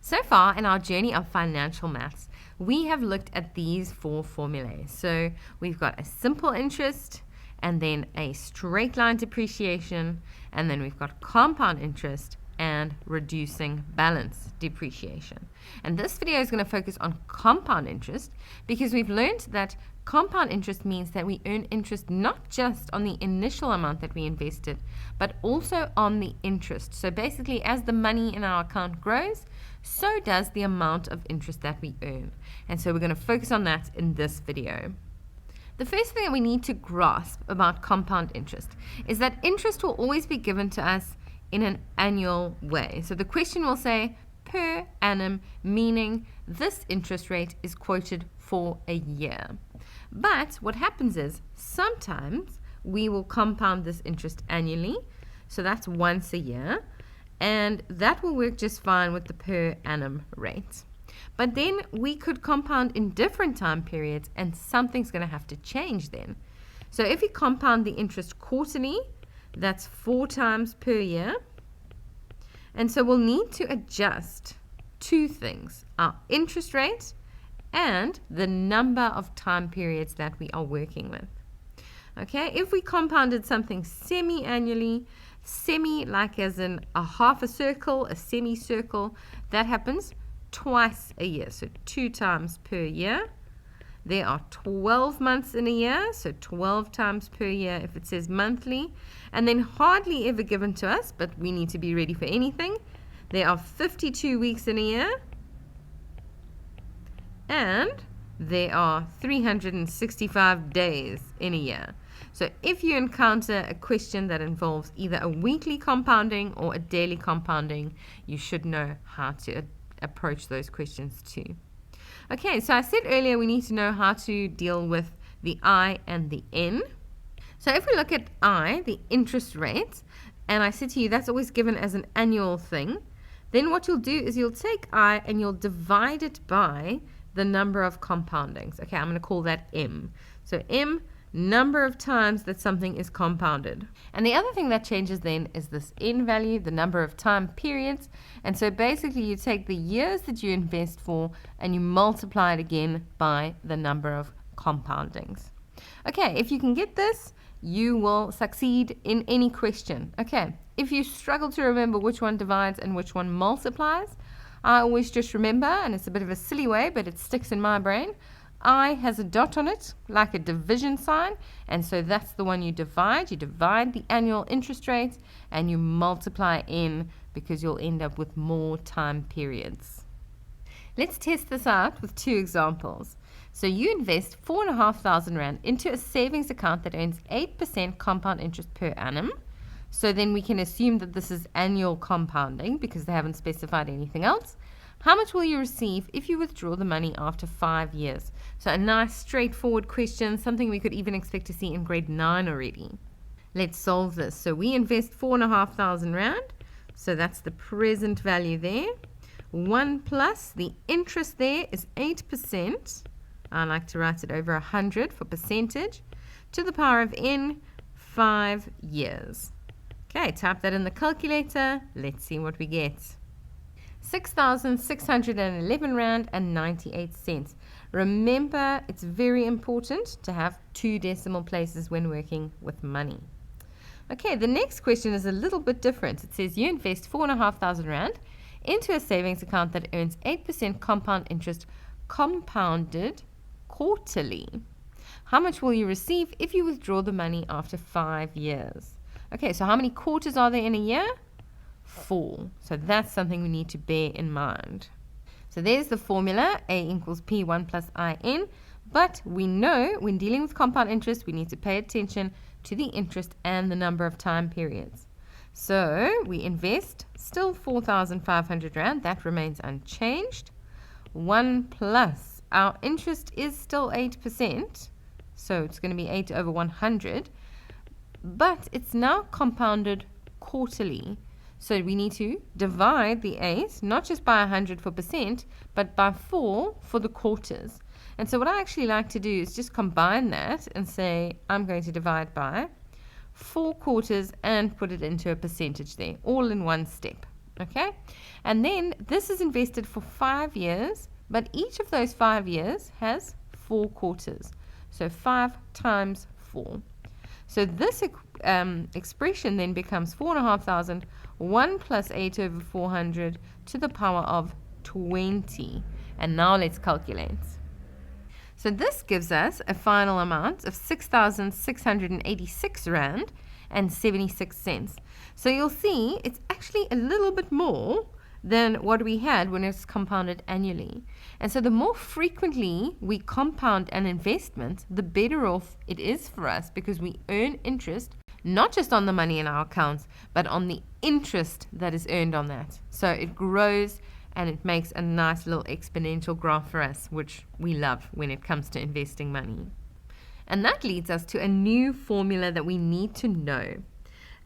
So far in our journey of financial maths, we have looked at these 4 formulae. So we've got a simple interest, and then a straight line depreciation, and then we've got compound interest and reducing balance depreciation. And this video is going to focus on compound interest because we've learned that compound interest means that we earn interest not just on the initial amount that we invested, but also on the interest. So basically, as the money in our account grows, so does the amount of interest that we earn. And so we're going to focus on that in this video. The first thing that we need to grasp about compound interest is that interest will always be given to us in an annual way. So the question will say per annum, meaning this interest rate is quoted for a year. But what happens is sometimes we will compound this interest annually, so that's once a year, and that will work just fine with the per annum rate. But then we could compound in different time periods, and something's going to have to change then. So if we compound the interest quarterly, that's 4 times per year. And so we'll need to adjust 2 things, our interest rate and the number of time periods that we are working with. Okay, if we compounded something semi-annually, semi like as in a half a circle, a semicircle, that happens twice a year, so 2 times per year. There are 12 months in a year, so 12 times per year if it says monthly, and then hardly ever given to us, but we need to be ready for anything. There are 52 weeks in a year, and there are 365 days in a year. So if you encounter a question that involves either a weekly compounding or a daily compounding, you should know how to approach those questions too. Okay, so I said earlier we need to know how to deal with the I and the N. So if we look at I, the interest rate, and I said to you that's always given as an annual thing, then what you'll do is you'll take I and you'll divide it by the number of compoundings. Okay, I'm going to call that M. So M, number of times that something is compounded. And the other thing that changes then is this N value, the number of time periods. And so basically you take the years that you invest for and you multiply it again by the number of compoundings. Okay, if you can get this, you will succeed in any question. Okay, if you struggle to remember which one divides and which one multiplies, I always just remember, and it's a bit of a silly way, but it sticks in my brain, I has a dot on it, like a division sign, and so that's the one you divide. You divide the annual interest rate, and you multiply N, because you'll end up with more time periods. Let's test this out with 2 examples. So you invest 4,500 Rand into a savings account that earns 8% compound interest per annum. So then we can assume that this is annual compounding because they haven't specified anything else. How much will you receive if you withdraw the money after 5 years? So a nice straightforward question, something we could even expect to see in grade 9 already. Let's solve this. So we invest 4,500 Rand. So that's the present value there. 1 plus the interest there is 8%. I like to write it over 100 for percentage. To the power of N, 5 years. Okay, type that in the calculator. Let's see what we get. 6,611 Rand and 98 cents. Remember, it's very important to have 2 decimal places when working with money. Okay, the next question is a little bit different. It says you invest 4,500 Rand into a savings account that earns 8% compound interest compounded quarterly. How much will you receive if you withdraw the money after 5 years? Okay, so how many quarters are there in a year? 4. So that's something we need to bear in mind. So there's the formula, A equals P1 plus IN. But we know when dealing with compound interest, we need to pay attention to the interest and the number of time periods. So we invest still 4,500 Rand. That remains unchanged. 1 plus our interest is still 8%. So it's going to be 8 over 100. But it's now compounded quarterly. So we need to divide the 8, not just by 100 for percent, but by 4 for the quarters. And so what I actually like to do is just combine that and say I'm going to divide by 4 quarters and put it into a percentage there, all in one step. Okay, and then this is invested for 5 years, but each of those 5 years has 4 quarters. So 5 times 4. So this expression then becomes 4,500, 1 plus 8 over 400 to the power of 20. And now let's calculate. So this gives us a final amount of 6,686 Rand and 76 cents. So you'll see it's actually a little bit more than what we had when it's compounded annually. And so the more frequently we compound an investment, the better off it is for us, because we earn interest not just on the money in our accounts, but on the interest that is earned on that. So it grows and it makes a nice little exponential graph for us, which we love when it comes to investing money. And that leads us to a new formula that we need to know.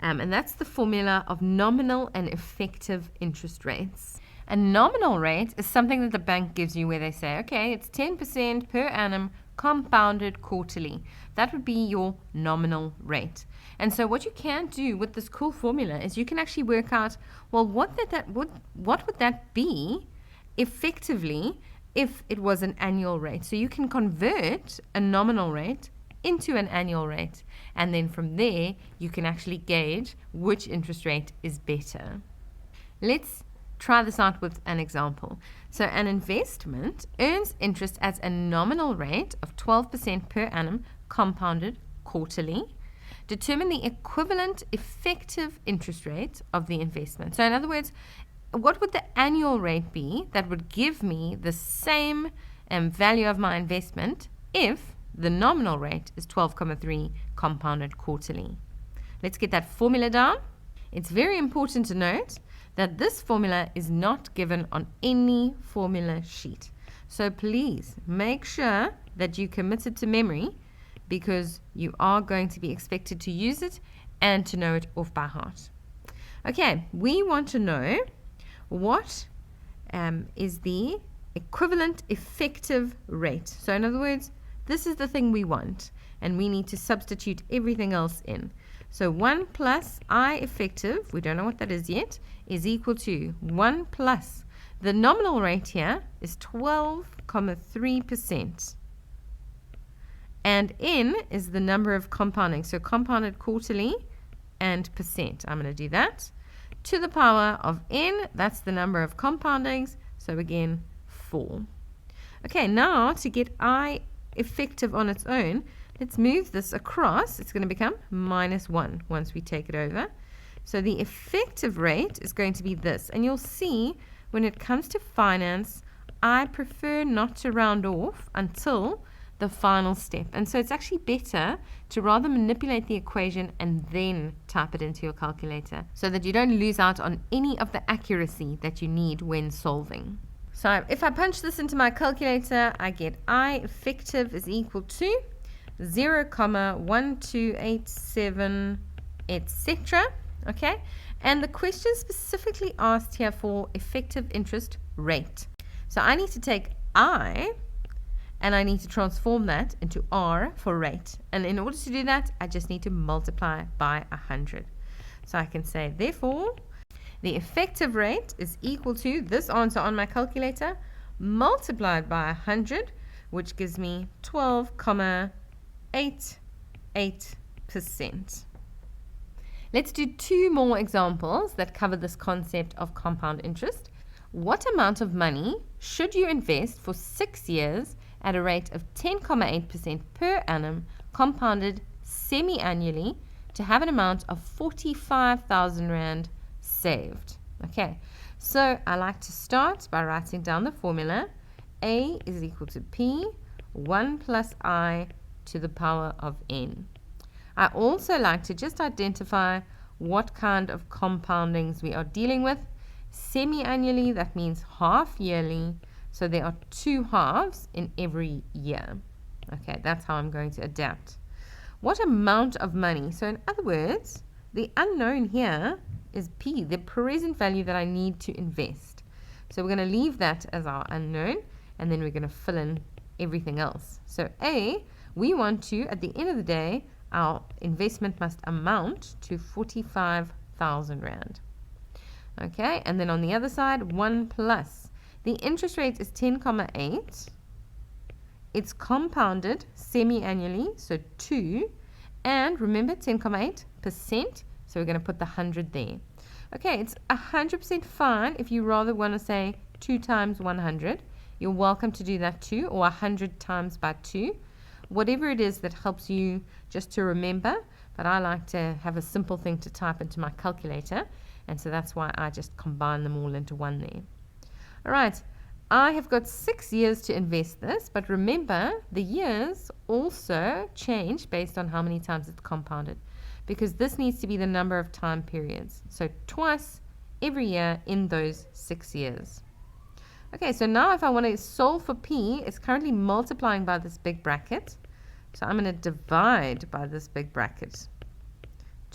And that's the formula of nominal and effective interest rates. A nominal rate is something that the bank gives you where they say, okay, it's 10% per annum compounded quarterly. That would be your nominal rate. And so what you can do with this cool formula is you can actually work out, well, what would that be effectively if it was an annual rate. So you can convert a nominal rate into an annual rate, and then from there you can actually gauge which interest rate is better. Let's try this out with an example. So an investment earns interest at a nominal rate of 12% per annum compounded quarterly. Determine the equivalent effective interest rate of the investment. So in other words, what would the annual rate be that would give me the same value of my investment if the nominal rate is 12,3 compounded quarterly? Let's get that formula down. It's very important to note that this formula is not given on any formula sheet. So please make sure that you commit it to memory, because you are going to be expected to use it and to know it off by heart. Okay, we want to know what is the equivalent effective rate. So in other words, this is the thing we want, and we need to substitute everything else in. So 1 plus I effective, we don't know what that is yet, is equal to 1 plus, the nominal rate here is 12,3%. And N is the number of compounding, so compounded quarterly and percent. I'm going to do that. To the power of N, that's the number of compoundings, so again, 4. Okay, now to get I effective on its own, let's move this across. It's going to become minus 1 once we take it over. So the effective rate is going to be this. And you'll see when it comes to finance, I prefer not to round off until the final step. And so it's actually better to rather manipulate the equation and then type it into your calculator, so that you don't lose out on any of the accuracy that you need when solving. So if I punch this into my calculator, I get I effective is equal to 0,1287, etc. Okay, and the question specifically asked here for effective interest rate. So I need to take I and I need to transform that into R for rate. And in order to do that, I just need to multiply by 100. So I can say, therefore, the effective rate is equal to this answer on my calculator multiplied by 100, which gives me 12,88%. Let's do 2 more examples that cover this concept of compound interest. What amount of money should you invest for 6 years at a rate of 10,8% per annum, compounded semi-annually, to have an amount of 45,000 Rand saved? Okay, so I like to start by writing down the formula. A is equal to P, 1 plus I to the power of N. I also like to just identify what kind of compoundings we are dealing with. Semi-annually, that means half yearly. So there are 2 halves in every year. Okay, that's how I'm going to adapt. What amount of money? So in other words, the unknown here is P, the present value that I need to invest. So we're going to leave that as our unknown, and then we're going to fill in everything else. So A, we want to, at the end of the day, our investment must amount to 45,000 Rand. Okay, and then on the other side, 1 plus. The interest rate is 10,8. It's compounded semi-annually, so 2. And remember, 10,8%, so we're going to put the 100 there. Okay, it's 100% fine if you rather want to say 2 times 100. You're welcome to do that too, or 100 times by 2. Whatever it is that helps you just to remember, but I like to have a simple thing to type into my calculator, and so that's why I just combine them all into one there. All right, I have got 6 years to invest this, but remember the years also change based on how many times it's compounded, because this needs to be the number of time periods. So twice every year in those 6 years. Okay, so now if I want to solve for P, it's currently multiplying by this big bracket. So I'm going to divide by this big bracket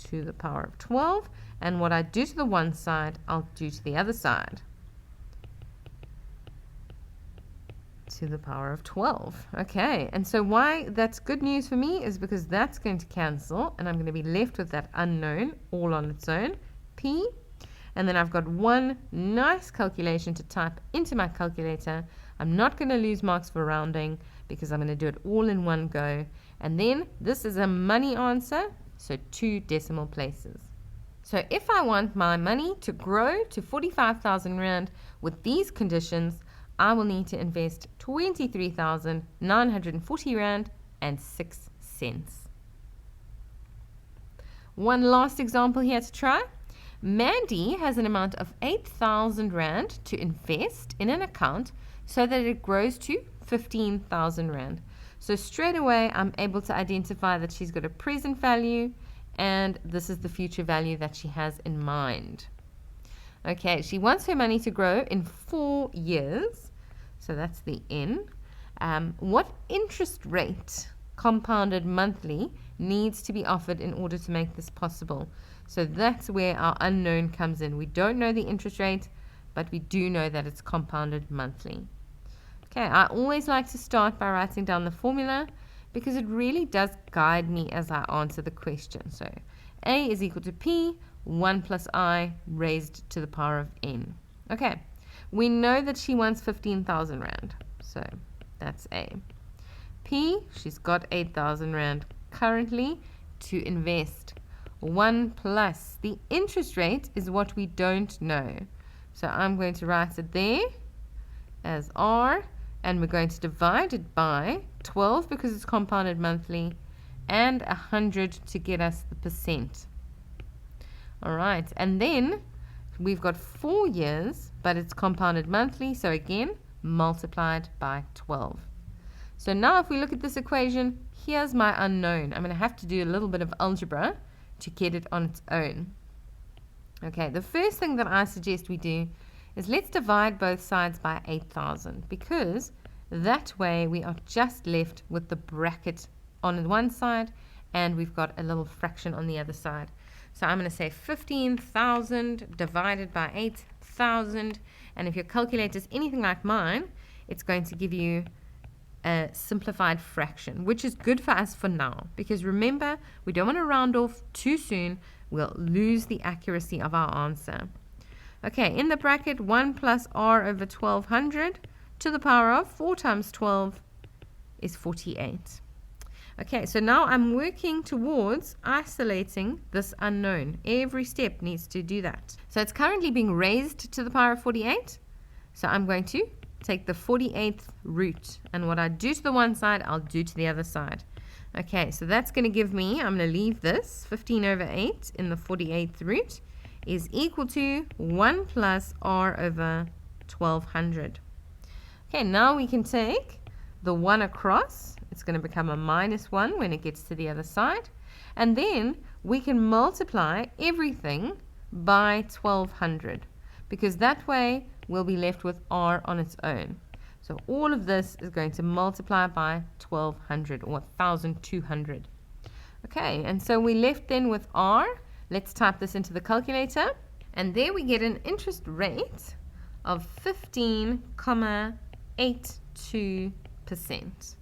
to the power of 12. And what I do to the one side, I'll do to the other side. To the power of 12. Okay, and so why that's good news for me is because that's going to cancel, and I'm going to be left with that unknown all on its own, P. And then I've got one nice calculation to type into my calculator. I'm not going to lose marks for rounding because I'm going to do it all in one go. And then this is a money answer, so 2 decimal places. So if I want my money to grow to 45,000 Rand with these conditions, I will need to invest 23,940 Rand and 6 cents. One last example here to try. Mandy has an amount of 8,000 Rand to invest in an account so that it grows to 15,000 Rand. So straight away, I'm able to identify that she's got a present value, and this is the future value that she has in mind. Okay, she wants her money to grow in 4 years. So that's the N. What interest rate, compounded monthly, needs to be offered in order to make this possible? So that's where our unknown comes in. We don't know the interest rate, but we do know that it's compounded monthly. Okay, I always like to start by writing down the formula because it really does guide me as I answer the question. So A is equal to P, 1 plus I raised to the power of N. Okay, we know that she wants 15,000 Rand. So that's A. P, she's got 8,000 Rand currently to invest. 1 plus the interest rate is what we don't know. So I'm going to write it there as R, and we're going to divide it by 12 because it's compounded monthly, and 100 to get us the percent. All right, and then we've got 4 years, but it's compounded monthly, so again, multiplied by 12. So now if we look at this equation, here's my unknown. I'm going to have to do a little bit of algebra to get it on its own. Okay, the first thing that I suggest we do is let's divide both sides by 8,000, because that way we are just left with the bracket on one side and we've got a little fraction on the other side. So I'm going to say 15,000 divided by 8,000, and if your calculator is anything like mine, it's going to give you a simplified fraction, which is good for us for now, because remember, we don't want to round off too soon. We'll lose the accuracy of our answer. Okay, in the bracket, 1 plus R over 1200 to the power of 4 times 12 is 48. Okay, so now I'm working towards isolating this unknown. Every step needs to do that. So it's currently being raised to the power of 48. So I'm going to take the 48th root, and what I do to the one side, I'll do to the other side. Okay, so that's going to give me, I'm going to leave this, 15 over 8 in the 48th root is equal to 1 plus R over 1200. Okay, now we can take the 1 across. It's going to become a minus 1 when it gets to the other side. And then we can multiply everything by 1200, because that way we'll be left with R on its own. So all of this is going to multiply by 1200 or 1200. Okay, and so we're left then with R. Let's type this into the calculator. And there we get an interest rate of 15,82%.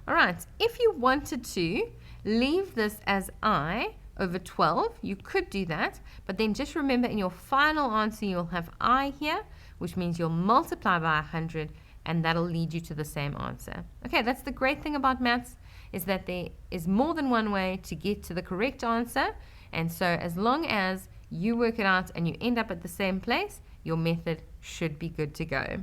All right, if you wanted to leave this as I over 12. You could do that, but then just remember in your final answer you'll have I here, which means you'll multiply by 100, and that'll lead you to the same answer. Okay, that's the great thing about maths, is that there is more than one way to get to the correct answer, and so as long as you work it out and you end up at the same place, your method should be good to go.